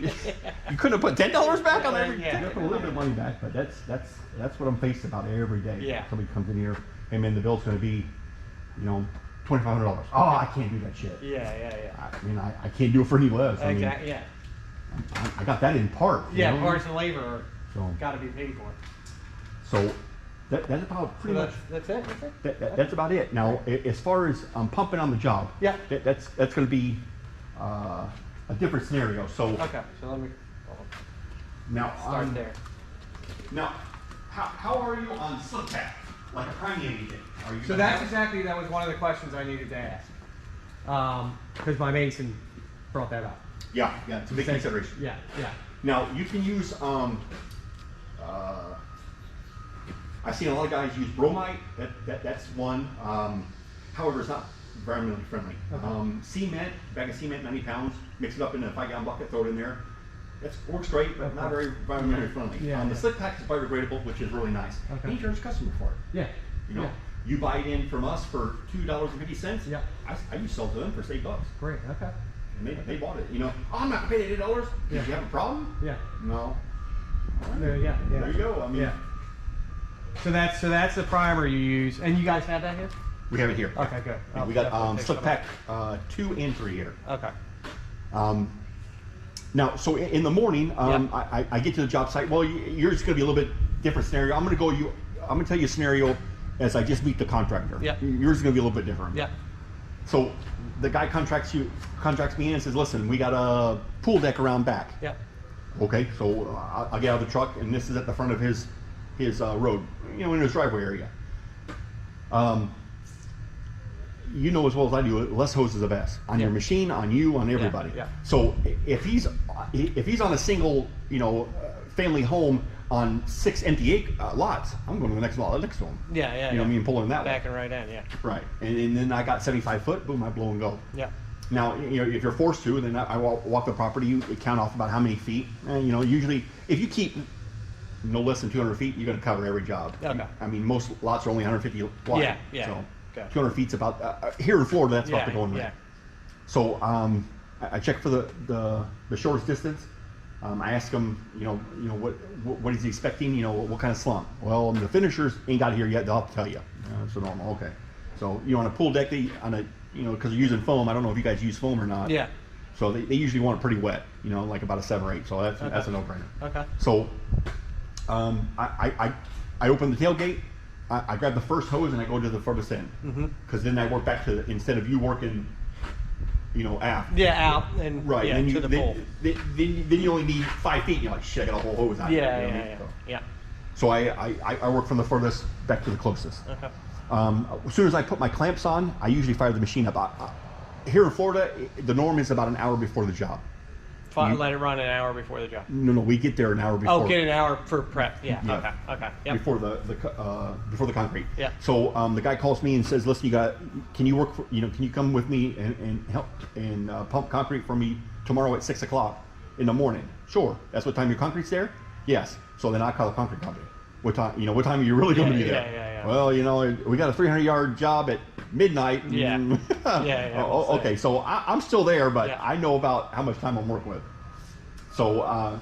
You couldn't have put $10 back on every. Yeah. You put a little bit of money back, but that's what I'm faced about every day. Yeah. Somebody comes in here, hey man, the bill's going to be, $2,500. Oh, I can't do that shit. Yeah. I can't do it for any less. Exactly. Yeah. I got that in part. Yeah. Parts and labor So got to be paid for. So that's about pretty much. That's it. That's it. That's about it. Now, as far as pumping on the job, Yeah. that's going to be a different scenario. So Okay. So let me now start there. Now, how are you on slip pack? Like a priming anything? Are you So that was one of the questions I needed to ask. Because my mason brought that up. Yeah, it's a big consideration. Yeah. Now you can use I've seen a lot of guys use bromide. That's one. However, it's not environmentally friendly. Okay. Cement, bag of cement, 90 pounds. Mix it up in a 5-gallon bucket. Throw it in there. That works great, but not very environmentally friendly. Yeah. The slick pack is biodegradable, which is really nice. Okay. And you charge the customer for it. Yeah. You you buy it in from us for $2.50. Yeah. I used to sell to them for $8. Great. Okay. And they bought it. Oh, I'm not gonna pay the $8. Yeah. Did you have a problem? Yeah. No. There, yeah. There you go. Yeah. So that's the primer you use, and you guys have that here? We have it here. Okay, good. Yeah, we got slip pack 2 and 3 here. Okay. Now, so in the morning, Yeah. I get to the job site. Well, yours is going to be a little bit different scenario. I'm going to tell you a scenario as I just meet the contractor. Yeah. Yours is going to be a little bit different. Yeah. So the guy contracts me in and says, listen, we got a pool deck around back. Yeah. Okay, so I'll get out of the truck, and this is at the front of his road, in his driveway area. You know as well as I do, less hose is the best on your machine, on you, on everybody. Yeah. So if he's on a single, family home on 6 empty lots, I'm going to the next lot next to him. Yeah. You know what I mean? Pulling that way. Backing right in. Yeah. Right, and then I got 75 foot. Boom, I blow and go. Yeah. Now, if you're forced to, then I walk the property. You count off about how many feet. And usually, if you keep no less than 200 feet, you're going to cover every job. Okay. I mean, most lots are only 150 wide. Yeah. So Gotcha. 200 feet's about here in Florida. That's about the going rate. Yeah. So I check for the shortest distance. I ask him, what is he expecting? What kind of slump? Well, the finishers ain't got here yet. They'll have to tell you. So normal. Okay. So on a pool deck, because they're using foam. I don't know if you guys use foam or not. Yeah. So they usually want it pretty wet. Like about a 7 or 8. So that's a no-brainer. Okay. So I open the tailgate. I grab the first hose and I go to the furthest end. Because then I work back to instead of you working, aft. Yeah, out and Right. Yeah, And to the pool. then you only need 5 feet. And you're like, shit, I got a whole hose out Yeah, here. yeah. Yeah. So I work from the furthest back to the closest. Okay. As soon as I put my clamps on, I usually fire the machine up. Here in Florida, the norm is about an hour before the job. Let it run an hour before the job. No, we get there an hour before. Oh, get an hour for prep. Yeah. Yeah. Okay. Yep. Before the concrete. Yeah. So the guy calls me and says, "Listen, can you work? Can you come with me and help and pump concrete for me tomorrow at 6 o'clock in the morning?" Sure. That's what time your concrete's there. Yes. So then I call the concrete company. What time? What time are you really going to be there? Yeah. Well, we got a 300-yard job at midnight. Yeah. Yeah. Oh, okay. So I'm still there, but Yeah. I know about how much time I'm working with. So,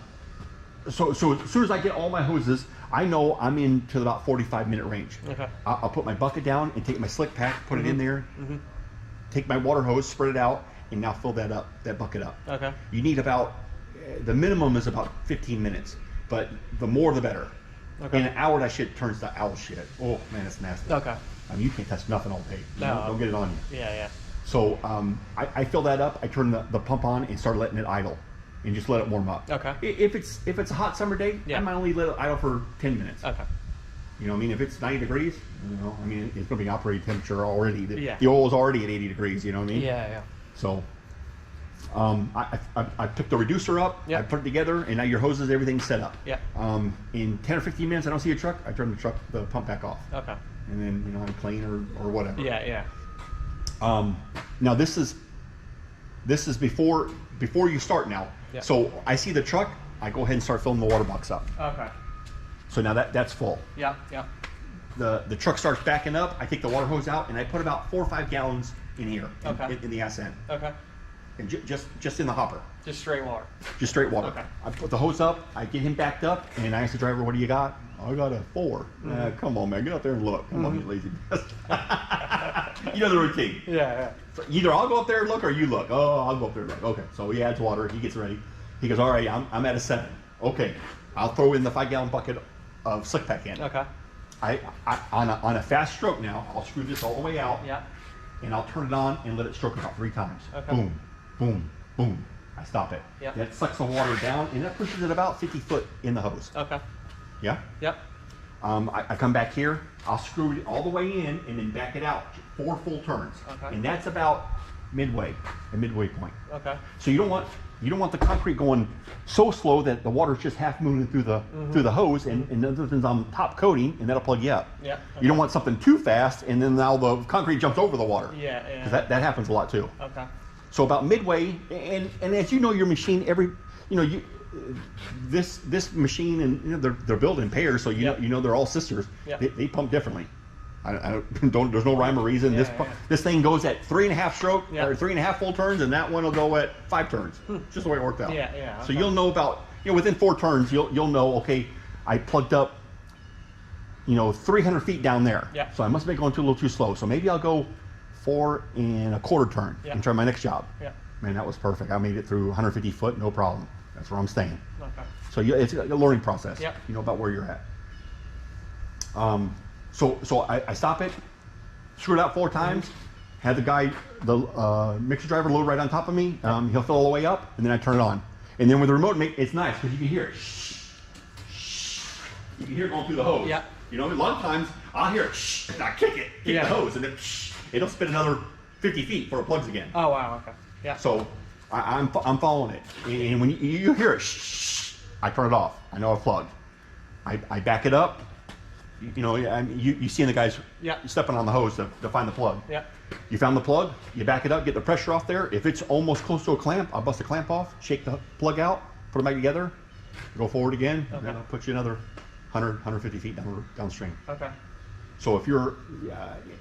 so as soon as I get all my hoses, I know I'm into the about 45-minute range. Okay. I'll put my bucket down and take my slick pack, put it in there, take my water hose, spread it out, and now fill that bucket up. Okay. You need the minimum is about 15 minutes, but the more the better. Okay. In an hour, that shit turns to owl shit. Oh man, it's nasty. Okay. I mean, you can't touch nothing all day. No. Don't get it on you. Yeah. So I fill that up. I turn the pump on and start letting it idle, and just let it warm up. Okay. If it's a hot summer day, Yeah. I might only let it idle for 10 minutes. Okay. If it's 90 degrees, it's going to be operating temperature already. Yeah. The oil is already at 80 degrees. You know what I mean? Yeah. So I took the reducer up. Yep. I put it together, and now your hoses, everything's set up. Yeah. In 10 or 15 minutes, I don't see a truck. I turn the pump back off. Okay. and then I'm clean or whatever. Yeah, yeah. Now this is before you start now. Yeah. So I see the truck, I go ahead and start filling the water box up. Okay. So now that's full. Yeah, yeah. The truck starts backing up, I take the water hose out, and I put about 4 or 5 gallons in here, Okay. in the ass end, Okay. and just in the hopper. Just straight water. Just straight water. Okay. I put the hose up, I get him backed up, and I ask the driver, what do you got? I got a 4. Come on, man, get out there and look. Come on, you lazy bastard. You know the routine. Yeah, yeah. So either I'll go up there and look, or you look. Oh, I'll go up there and look. Okay, so he adds water, he gets ready. He goes, all right, I'm at a 7. Okay, I'll throw in the 5-gallon bucket of slick pack in. Okay. I on a fast stroke now, I'll screw this all the way out, Yeah. and I'll turn it on and let it stroke about 3 times. Okay. Boom, boom, boom. I stop it. Yep. That sucks the water down, and that pushes it about 50 foot in the hose. Okay. Yeah? Yep. I come back here, I'll screw it all the way in, and then back it out 4 full turns. Okay. And that's about a midway point. Okay. So you don't want the concrete going so slow that the water's just half moving through the hose, and nothing's on top coating, and that'll plug you up. Yeah. You don't want something too fast, and then now the concrete jumps over the water. Yeah, yeah. 'Cause that happens a lot too. Okay. So about midway, and as you know, your machine this machine, and they're built in pairs, so Yep. you know they're all sisters. Yep. They pump differently. I don't there's no rhyme or reason. Yeah, This thing goes at 3.5 stroke Yeah. or 3.5 full turns, and that one will go at 5 turns. Just the way it worked out. Yeah, yeah, So okay. you'll know about within 4 turns, you'll know, okay, I plugged up 300 feet down there. Yeah. So I must have been going a little too slow. So maybe I'll go 4 1/4 turn Yeah. and try my next job. Yeah. Man, that was perfect. I made it through 150 foot, no problem. That's where I'm staying. Okay. So it's a learning process. Yep. You know about where you're at. So I stop it, screw it out 4 times, have the guy, the mixer driver, load right on top of me. He'll fill all the way up, and then I turn it on. And then with the remote, it's nice because you can hear it. You can hear it going through the hose. Yeah. A lot of times I'll hear it, and I kick Yeah. the hose, and then it'll spin another 50 feet before it plugs again. Oh wow. Okay. Yeah. So I'm following it, and when you hear it, I turn it off. I know I've plugged. I back it up. You seeing the guys Yeah. stepping on the hose to find the plug. Yeah. You found the plug. You back it up, get the pressure off there. If it's almost close to a clamp, I'll bust the clamp off, shake the plug out, put them back together, go forward again, and then Okay. I'll put you another 150 feet downstream. Okay. So if you're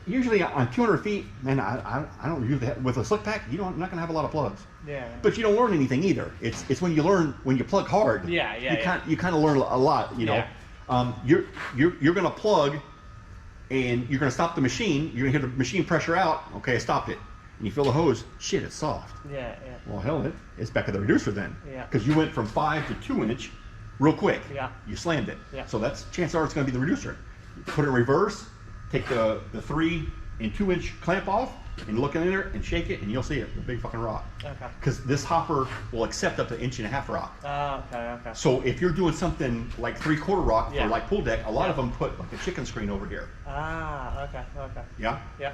usually on 200 feet, man, I don't usually with a slick pack. You're not gonna have a lot of plugs. Yeah. But you don't learn anything either. It's when you plug hard. Yeah, yeah, You kind of learn a lot. Yeah. You're gonna plug, and you're gonna stop the machine. You're gonna hear the machine pressure out. Okay, I stopped it. And you feel the hose. Shit, it's soft. Yeah. Yeah. Well, hell, it's back at the reducer then. Yeah. Because you went from 5 to 2 inch, real quick. Yeah. You slammed it. Yeah. So that's chances are it's gonna be the reducer. Put it in reverse. Take the 3 and 2 inch clamp off, and look in there and shake it, and you'll see it, the big fucking rock. Okay. Because this hopper will accept up to 1.5 inch rock. Oh, okay. Okay. So if you're doing something like 3/4 rock Yeah. for like pool deck, a lot Yeah. of them put like a chicken screen over here. Ah. Okay. Okay. Yeah. Yeah.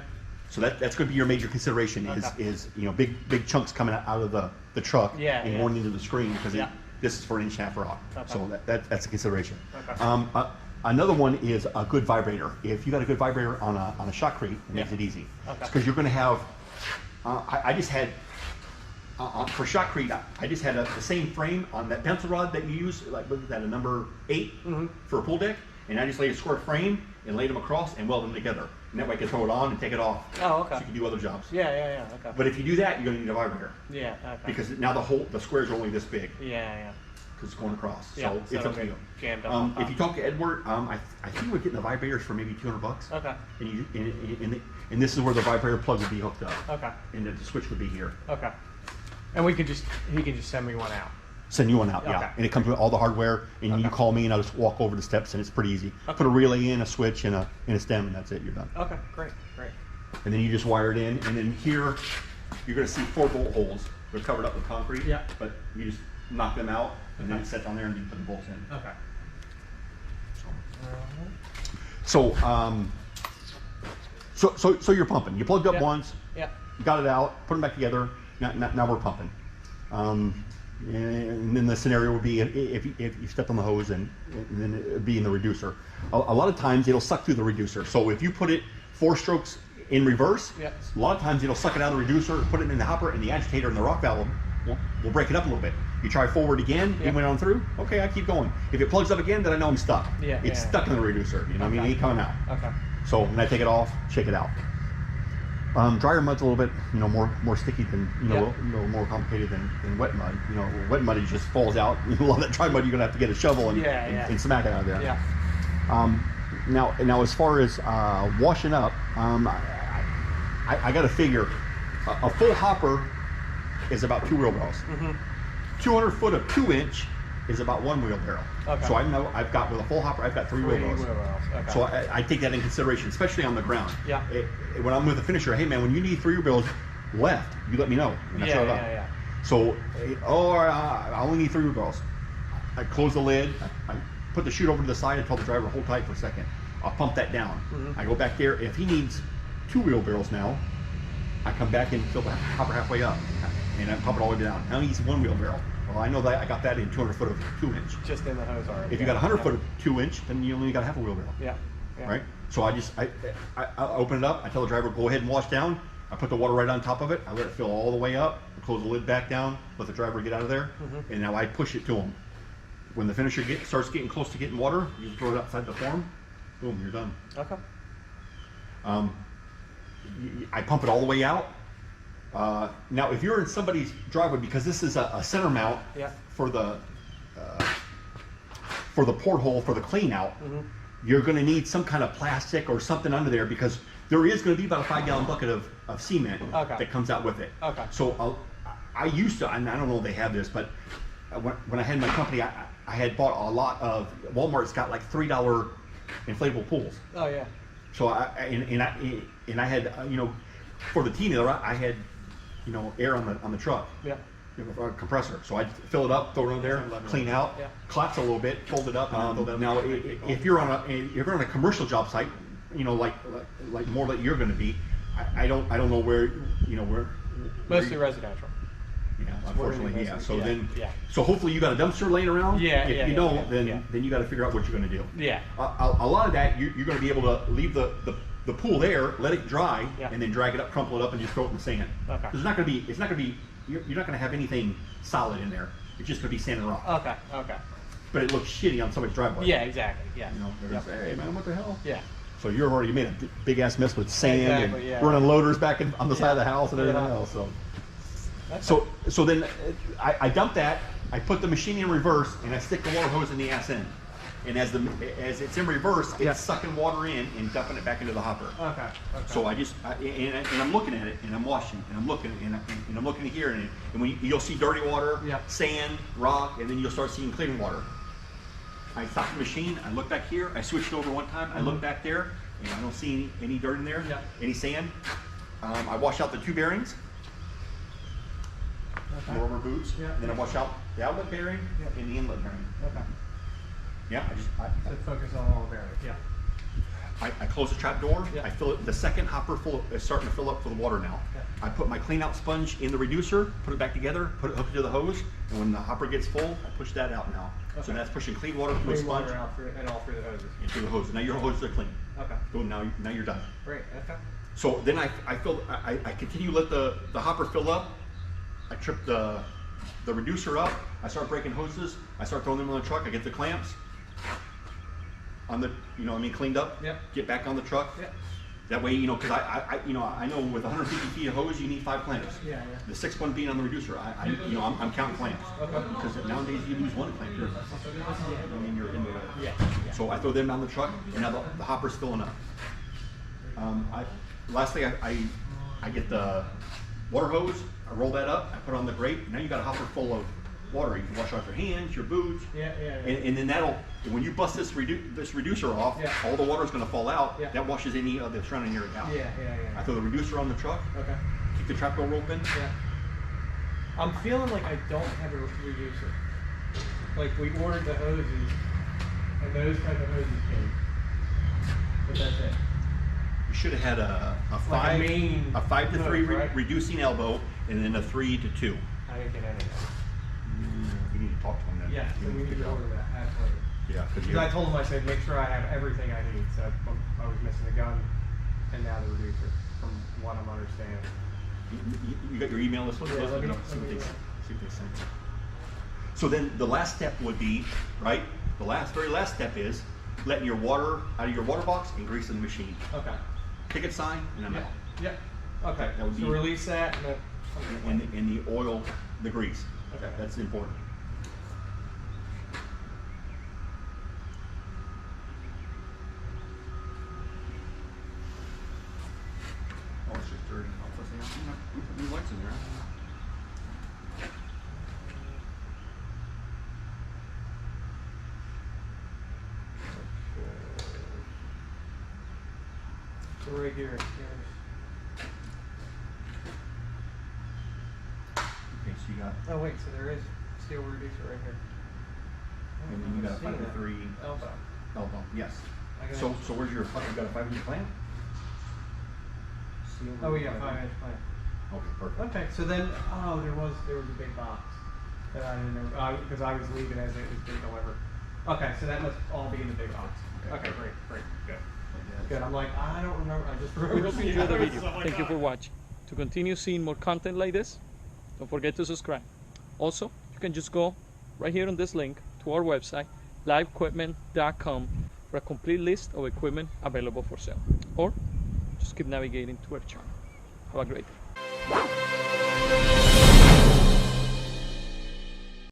So that's going to be your major consideration Okay. is big chunks coming out of the truck Yeah, and yeah. going into the screen because Yeah. this is for 1.5 inch rock. Okay. So that's a consideration. Okay. Another one is a good vibrator. If you got a good vibrator on a shotcrete, it makes Yeah. it easy. Okay. Because you're going to have. I just had for shotcrete. I just had the same frame on that pencil rod that you use, like what is that, a number 8 for a pool deck, and I just laid a square frame and laid them across and welded them together. And that way I can throw it on and take it off. Oh, okay. So you can do other jobs. Yeah. Yeah. Yeah. Okay. But if you do that, you're going to need a vibrator Yeah. Okay. because now the squares are only this big Yeah. Yeah. because it's going across. Yeah. So it's up to it'll you. get jammed up on top. If you talk to Edward, I think we're getting the vibrators for maybe $200. Okay. And this is where the vibrator plug would be hooked up. Okay. And the switch would be here. Okay. And he can just send me one out. Send you one out, yeah. Okay. And it comes with all the hardware, and you Okay. call me, and I'll just walk over the steps, and it's pretty easy. Put a relay in, a switch, and a stem, and that's it. You're done. Okay. Great. Great. And then you just wire it in, and then here you're going to see 4 bolt holes. They're covered up with concrete. Yeah. But you just knock them out, and then Okay. it sets on there, and you put the bolts in. Okay. So you're pumping. You plugged up Yeah. once, Yeah. got it out, put them back together. Now we're pumping. And then the scenario would be if you step on the hose and then it would be in the reducer. A lot of times it'll suck through the reducer. So if you put it 4 strokes in reverse, Yeah. a lot of times it'll suck it out of the reducer, put it in the hopper, and the agitator and the rock valve will break it up a little bit. You try forward again, Yeah. it went on through, okay, I keep going. If it plugs up again, then I know I'm stuck. Yeah, It's yeah. stuck in the reducer, you know what I mean? It ain't coming out. Okay. So when I take it off, shake it out. Dryer mud's a little bit, more sticky than, Yeah. a little more complicated than wet mud. Wet mud, it just falls out. A lot of that dry mud, you're gonna have to get a shovel and, Yeah, yeah. and smack it out of there. Yeah. Now as far as washing up, I got to figure a full hopper is about 2 wheelbarrows. 200 foot of 2-inch is about 1 wheelbarrow. Okay. So I know I've got with a full hopper, I've got 3 wheelbarrows. Okay. So I take that in consideration, especially on the ground. Yeah. When I'm with a finisher, hey man, when you need 3 wheelbarrows left, you let me know. And I Yeah, shut it yeah, up. yeah. So, I only need 3 wheelbarrows. I close the lid, I put the chute over to the side and tell the driver hold tight for a second. I'll pump that down. I go back there. If he needs 2 wheelbarrows now, I come back and fill the hopper halfway up and I pump it all the way down. Now he needs 1 wheelbarrow. Well, I know that I got that in 200 foot of 2-inch. Just in the hose already. If you got 100 foot of 2-inch, then you only got half a wheelbarrow. Yeah. Yeah. Right? So I open it up. I tell the driver, go ahead and wash down. I put the water right on top of it. I let it fill all the way up. I close the lid back down. Let the driver get out of there. And now I push it to him. When the finisher starts getting close to getting water, you just throw it outside the form. Boom, you're done. Okay. I pump it all the way out. Now, if you're in somebody's driveway, because this is a center mount Yeah. for the porthole for the clean out, you're going to need some kind of plastic or something under there because there is going to be about a 5-gallon bucket of cement Okay. that comes out with it. Okay. So I used to, and I don't know if they have this, but when I had my company, I had bought a lot of, Walmart's got like $3 inflatable pools. Oh yeah. So I had for the T-Miller I had air on the truck, Yeah. a compressor. So I'd fill it up, throw it in there, clean out, Yeah. collapse a little bit, fold it up. Now if you're on a commercial job site, like more that you're going to be, I don't know where Mostly residential. Yeah, unfortunately, yeah. So Yeah, then, yeah. so hopefully you got a dumpster laying around. Yeah, If yeah, you yeah, don't, yeah. then you got to figure out what you're going to do. Yeah. A lot of that you're going to be able to leave the pool there, let it dry, Yeah. and then drag it up, crumple it up, and just throw it in the sand. Okay. 'Cause it's not going to be. You're not going to have anything solid in there. It's just going to be sand and rock. Okay. Okay. But it looks shitty on somebody's driveway. Yeah. Exactly. Yeah. They're gonna say, hey man, what the hell? Yeah. So you're already made a big ass mess with sand Exactly, and yeah. running loaders back on the side of the Yeah. house and everything Yeah. else. So. Okay. So then I dump that, I put the machine in reverse, and I stick the water hose in the ass end. And as it's in reverse, it's Yeah. sucking water in and dumping it back into the hopper. Okay. Okay. So and I'm looking at it, and I'm washing, and I'm looking, and I'm looking here, and when you'll see dirty water, Yeah. sand, rock, and then you'll start seeing clean water. I stop the machine, I look back here, I switched over one time, I look back there, and I don't see any dirt in there, Yeah. any sand. I wash out the 2 bearings. Okay. Rubber boots. Yeah. Then I wash out the outlet bearing Yeah. and the inlet bearing. Okay. Yeah. So focus on all the bearings. Yeah. I close the trap door. Yeah. I fill it. The second hopper is starting to fill up for the water now. Yeah. I put my clean out sponge in the reducer, put it back together, put it hooked to the hose, and when the hopper gets full, I push that out now. So Okay. that's pushing clean water through a Clean sponge water out through and all through the hoses. into the hose. Now your hoses are clean. Okay. So now you're done. Great. Okay. So then I continue to let the hopper fill up. I trip the reducer up. I start breaking hoses. I start throwing them on the truck. I get the clamps on the, cleaned up. Yep. Get back on the truck. Yep. That way, because I know with 150 feet of hose, you need 5 clamps. Yeah, yeah. The 6th one being on the reducer. I'm counting clamps. Okay. Because nowadays you lose 1 clamp, you're in the way. Yeah. So I throw them down the truck, and now the hopper's filling up. Lastly, I get the water hose, I roll that up, I put it on the grate. Now you got a hopper full of water. You can wash off your hands, your boots, Yeah. Yeah. and then when you bust this reducer off, Yeah. all the water is going to fall out. Yeah. That washes any of the surrounding area out. Yeah. I throw the reducer on the truck, Okay. keep the trap door open. Yeah. I'm feeling like I don't have a reducer. Like we ordered the hoses, and those type of hoses came, but that's it. You should have had a Like a 5 to 3 hook, right? reducing elbow, and then a 3 to 2. I didn't get any of that. You need to talk to him then. Yeah, so You we need figure to out- order that, absolutely. Yeah, Because I told him, I said, make sure I have everything I need, so I was missing the gun, and now the reducer, from what I'm understanding. You got your email list? Yeah, let me- See what let me- they sent. So then the last step would be, right? The very last step is letting your water out of your water box and greasing the machine. Okay. Ticket sign and I'm Yeah, out. yeah, okay, That would so be- release that, and then. And the oil, the grease. Okay. That's important. Oh, it's just dirty. I'll put new lights in there. So right here, here's, Okay, so you got, oh wait, so there is steel reducer right here. and then you got a Seeing that. 503 Elbow. elbow. Yes. I got So it. where's your, you got a 5-inch plan? Oh, yeah, 5-inch plan. Okay, perfect. Okay, so then, oh, there was a big box that I didn't know, because I was leaving as it was being delivered. Okay, so that must all be in the big box. Okay, great, good. Good, I'm like, I don't remember, I just We remember. hope you seeing enjoyed the others, video. so I'm like, Thank you "Ah." for watching. To continue seeing more content like this, don't forget to subscribe. Also, you can just go right here on this link to our website, liveequipment.com, for a complete list of equipment available for sale. Or just keep navigating to our channel. Have a great day.